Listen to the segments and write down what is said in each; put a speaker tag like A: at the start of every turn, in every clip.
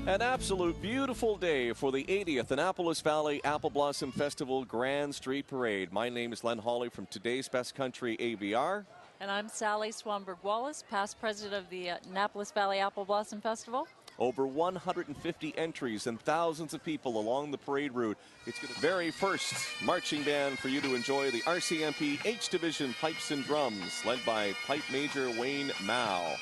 A: An absolute beautiful day for the 80th Annapolis Valley Apple Blossom Festival Grand Street Parade. My name is Len Hawley from Today's Best Country ABR.
B: And I'm Sally Swanberg-Wallace, past president of the Annapolis Valley Apple Blossom Festival.
A: Over 150 entries and thousands of people along the parade route. It's the very first marching band for you to enjoy, the RCMP H Division Pipes and Drums, led by Pipe Major Wayne Mao.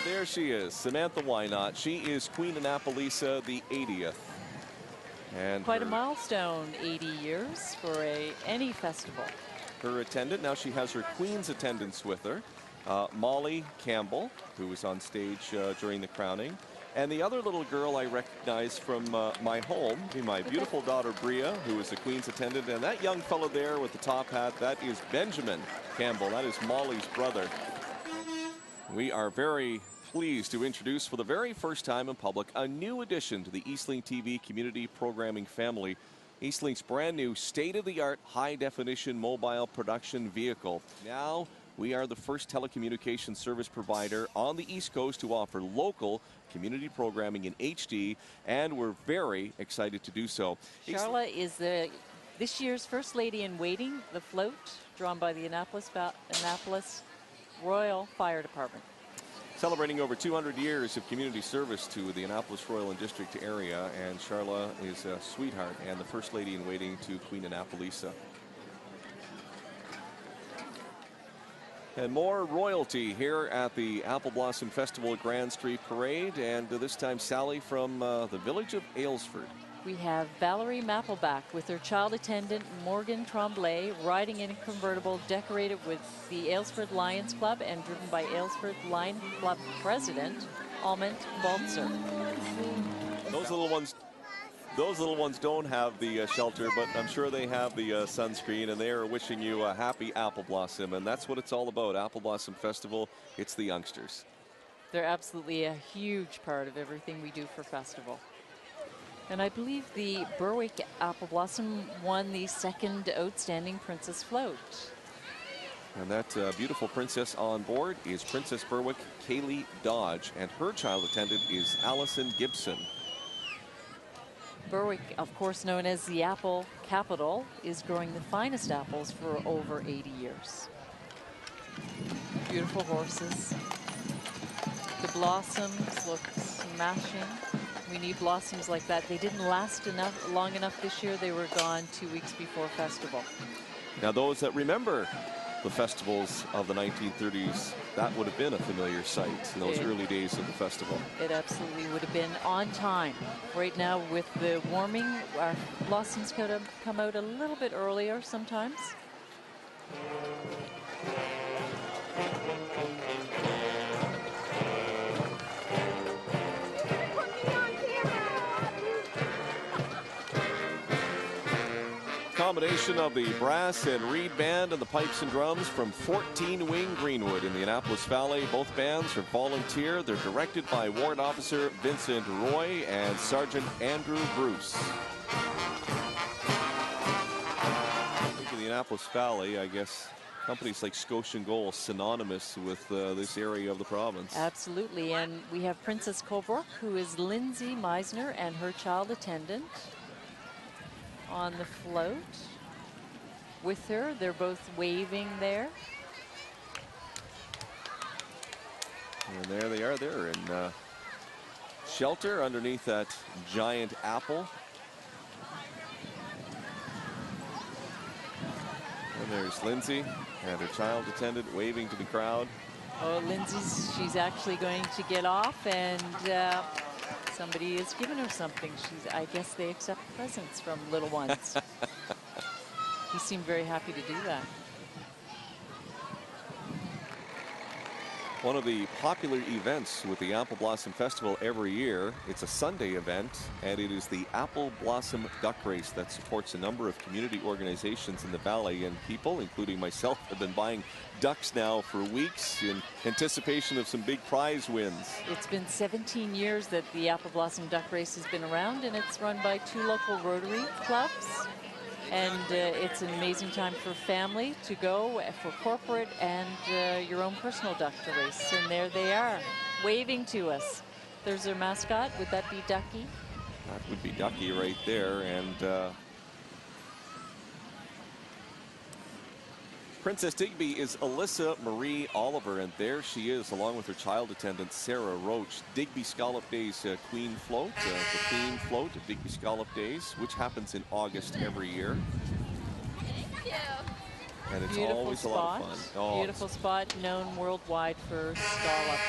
A: There she is, Samantha Wynot. She is Queen Annapolisa, the 80th. And
B: quite a milestone, 80 years for any festival.
A: Her attendant, now she has her Queen's attendants with her. Molly Campbell, who was on stage during the crowning. And the other little girl I recognize from my home, my beautiful daughter Bria, who is the Queen's attendant. And that young fellow there with the top hat, that is Benjamin Campbell. That is Molly's brother. We are very pleased to introduce for the very first time in public a new addition to the Eastlink TV community programming family. Eastlink's brand new state-of-the-art high-definition mobile production vehicle. Now we are the first telecommunications service provider on the East Coast to offer local community programming in HD, and we're very excited to do so.
B: Charla is this year's First Lady in Waiting, the float drawn by the Annapolis Royal Fire Department.
A: Celebrating over 200 years of community service to the Annapolis Royal and District area, and Charla is a sweetheart and the First Lady in Waiting to Queen Annapolisa. And more royalty here at the Apple Blossom Festival Grand Street Parade, and this time Sally from the village of Aylesford.
B: We have Valerie Mappleback with her child attendant Morgan Tremblay riding in a convertible decorated with the Aylesford Lions Club and driven by Aylesford Lion Club President Almond Baltzer.
A: Those little ones don't have the shelter, but I'm sure they have the sunscreen, and they are wishing you a happy Apple Blossom, and that's what it's all about. Apple Blossom Festival, it's the youngsters.
B: They're absolutely a huge part of everything we do for festival. And I believe the Berwick Apple Blossom won the second Outstanding Princess Float.
A: And that beautiful princess on board is Princess Berwick Kaylee Dodge, and her child attendant is Allison Gibson.
B: Berwick, of course known as the Apple Capital, is growing the finest apples for over 80 years. Beautiful horses. The blossoms look smashing. We need blossoms like that. They didn't last long enough this year. They were gone 2 weeks before festival.
A: Now those that remember the festivals of the 1930s, that would have been a familiar sight in those early days of the festival.
B: It absolutely would have been on time. Right now with the warming, our blossoms could have come out a little bit earlier sometimes.
A: Combination of the brass and reed band and the pipes and drums from 14 Wing Greenwood in the Annapolis Valley. Both bands are volunteer. They're directed by Warrant Officer Vincent Roy and Sergeant Andrew Bruce. In the Annapolis Valley, I guess companies like Scotia and Gold synonymous with this area of the province.
B: Absolutely, and we have Princess Colebrook, who is Lindsay Meisner and her child attendant on the float with her. They're both waving there.
A: And there they are. They're in shelter underneath that giant apple. And there's Lindsay and her child attendant waving to the crowd.
B: Oh, she's actually going to get off, and somebody has given her something. I guess they accept presents from little ones. He seemed very happy to do that.
A: One of the popular events with the Apple Blossom Festival every year, it's a Sunday event, and it is the Apple Blossom Duck Race that supports a number of community organizations in the valley, and people, including myself, have been buying ducks now for weeks in anticipation of some big prize wins.
B: It's been 17 years that the Apple Blossom Duck Race has been around, and it's run by 2 local Rotary clubs. And it's an amazing time for family to go, for corporate, and your own personal duck to race. And there they are, waving to us. There's their mascot. Would that be Ducky?
A: That would be Ducky right there. And Princess Digby is Alyssa Marie Oliver, and there she is along with her child attendant Sarah Roach. Digby Scallop Days Queen Float, the Queen Float of Digby Scallop Days, which happens in August every year.
C: Thank you.
A: And it's
B: Beautiful
A: always
B: spot.
A: a lot of fun. Oh,
B: Beautiful spot, known worldwide for scallops.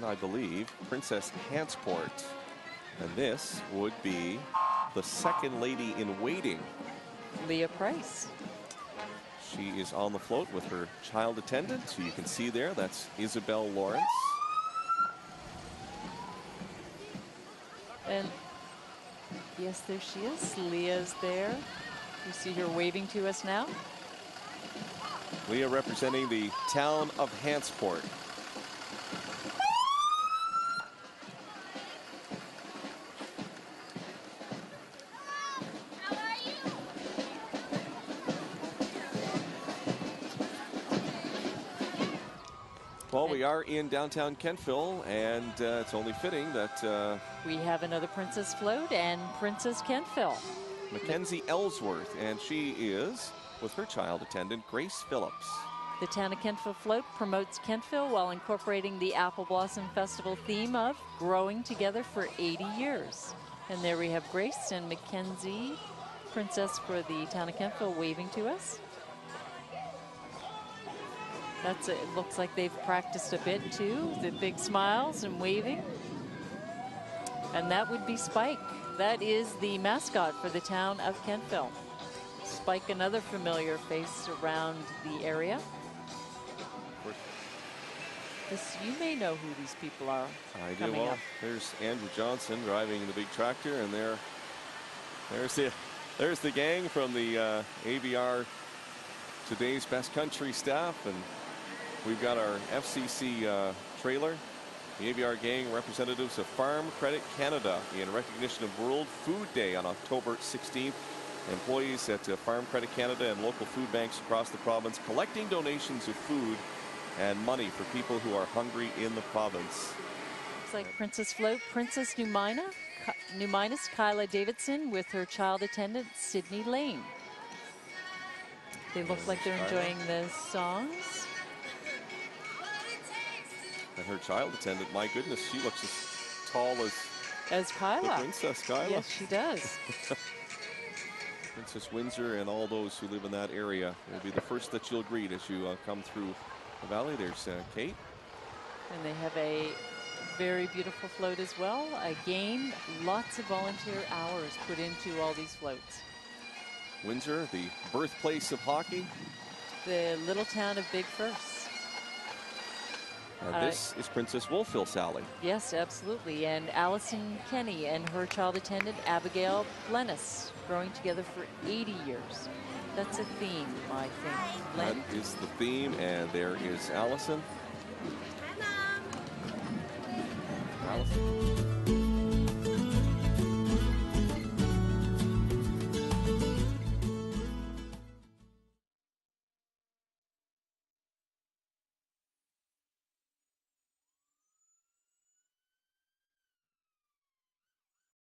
A: I believe, Princess Hansport. And this would be the second lady in waiting.
B: Leah Price.
A: She is on the float with her child attendant, who you can see there. That's Isabel Lawrence.
B: And yes, there she is. Leah's there. You see her waving to us now.
A: Leah representing the town of Hansport. Well, we are in downtown Kentville, and it's only fitting that
B: we have another Princess Float and Princess Kentville.
A: Mackenzie Ellsworth, and she is with her child attendant, Grace Phillips.
B: The Town of Kentville Float promotes Kentville while incorporating the Apple Blossom Festival theme of growing together for 80 years. And there we have Grace and Mackenzie, Princess for the Town of Kentville, waving to us. That's it. It looks like they've practiced a bit too. The big smiles and waving. And that would be Spike. That is the mascot for the town of Kentville. Spike, another familiar face around the area. This, you may know who these people are.
A: I do. Well, there's Andrew Johnson driving the big tractor, and there's the gang from the ABR Today's Best Country staff, and we've got our FCC trailer. The ABR gang representatives of Farm Credit Canada in recognition of World Food Day on October 16th. Employees at Farm Credit Canada and local food banks across the province collecting donations of food and money for people who are hungry in the province.
B: Looks like Princess Float, Princess Numinus Kyla Davidson with her child attendant, Sydney Lane. They look like they're enjoying the songs.
A: And her child attendant, my goodness, she looks as tall
B: as Kyla.
A: The Princess Kyla.
B: Yes, she does.
A: Princess Windsor and all those who live in that area will be the first that you'll greet as you come through the valley. There's Kate.
B: And they have a very beautiful float as well. Again, lots of volunteer hours put into all these floats.
A: Windsor, the birthplace of hockey.
B: The little town of Big First.
A: And this is Princess Wolfville Sally.
B: Yes, absolutely. And Allison Kenny and her child attendant, Abigail Lennis, growing together for 80 years. That's a theme, I think.
A: That is the theme, and there is Allison.
C: Hi, Mom.
A: Allison.